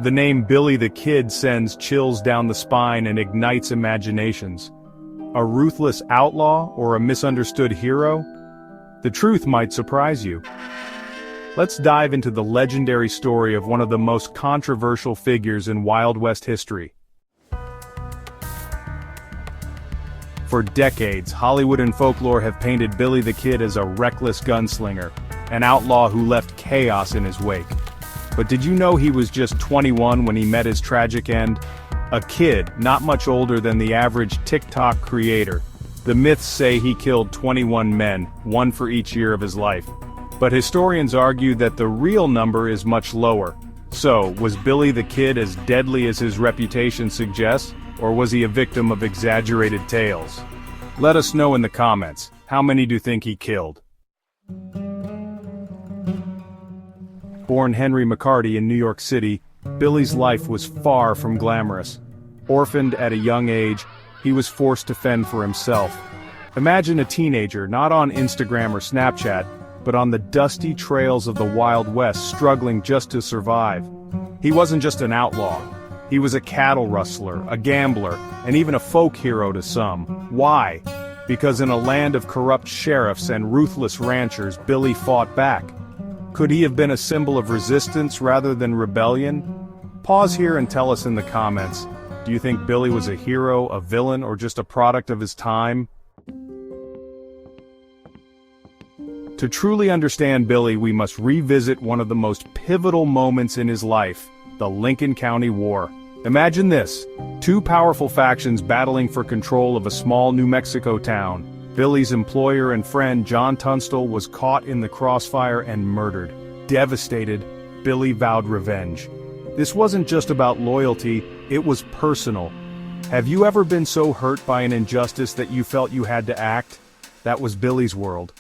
The name Billy the Kid sends chills down the spine and ignites imaginations. A ruthless outlaw or a misunderstood hero? The truth might surprise you. Let's dive into the legendary story of one of the most controversial figures in Wild West history. For decades, Hollywood and folklore have painted Billy the Kid as a reckless gunslinger, an outlaw who left chaos in his wake. But did you know he was just 21 when he met his tragic end? A kid, not much older than the average TikTok creator. The myths say he killed 21 men, one for each year of his life. But historians argue that the real number is much lower. So, was Billy the Kid as deadly as his reputation suggests, or was he a victim of exaggerated tales? Let us know in the comments, how many do you think he killed? Born Henry McCarty in New York City, Billy's life was far from glamorous. Orphaned at a young age, he was forced to fend for himself. Imagine a teenager not on Instagram or Snapchat, but on the dusty trails of the Wild West struggling just to survive. He wasn't just an outlaw. He was a cattle rustler, a gambler, and even a folk hero to some. Why? Because in a land of corrupt sheriffs and ruthless ranchers, Billy fought back. Could he have been a symbol of resistance rather than rebellion? Pause here and tell us in the comments. Do you think Billy was a hero, a villain, or just a product of his time? To truly understand Billy, we must revisit one of the most pivotal moments in his life, the Lincoln County War. Imagine this, two powerful factions battling for control of a small New Mexico town. Billy's employer and friend John Tunstall was caught in the crossfire and murdered. Devastated, Billy vowed revenge. This wasn't just about loyalty, it was personal. Have you ever been so hurt by an injustice that you felt you had to act? That was Billy's world.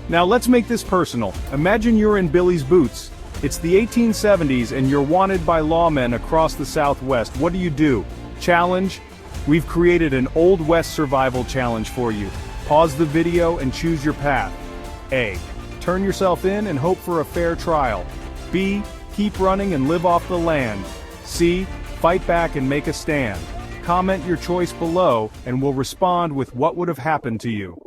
Now let's make this personal. Imagine you're in Billy's boots. It's the 1870s and you're wanted by lawmen across the Southwest. What do? Challenge? We've created an Old West survival challenge for you. Pause the video and choose your path. A. Turn yourself in and hope for a fair trial. B. Keep running and live off the land. C. Fight back and make a stand. Comment your choice below and we'll respond with what would have happened to you.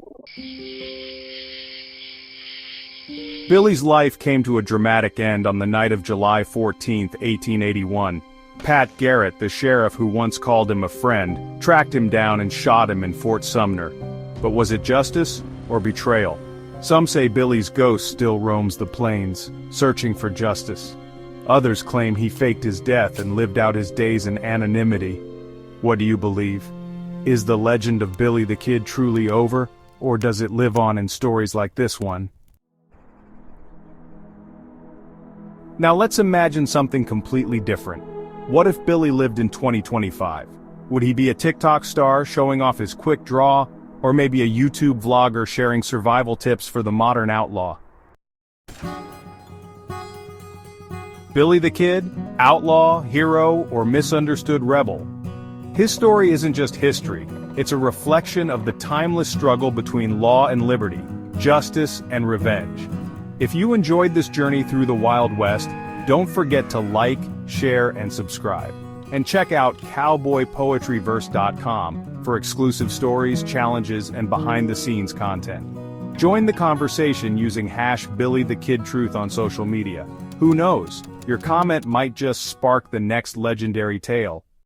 Billy's life came to a dramatic end on the night of July 14, 1881. Pat Garrett, the sheriff who once called him a friend, tracked him down and shot him in Fort Sumner. But was it justice or betrayal? Some say Billy's ghost still roams the plains, searching for justice. Others claim he faked his death and lived out his days in anonymity. What do you believe? Is the legend of Billy the Kid truly over, or does it live on in stories like this one? Now let's imagine something completely different. What if Billy lived in 2025? Would he be a TikTok star showing off his quick draw, or maybe a YouTube vlogger sharing survival tips for the modern outlaw? Billy the Kid, outlaw, hero, or misunderstood rebel? His story isn't just history, it's a reflection of the timeless struggle between law and liberty, justice and revenge. If you enjoyed this journey through the Wild West, don't forget to like, share, and subscribe. And check out cowboypoetryverse.com for exclusive stories, challenges, and behind-the-scenes content. Join the conversation using #BillyTheKidTruth on social media. Who knows? Your comment might just spark the next legendary tale.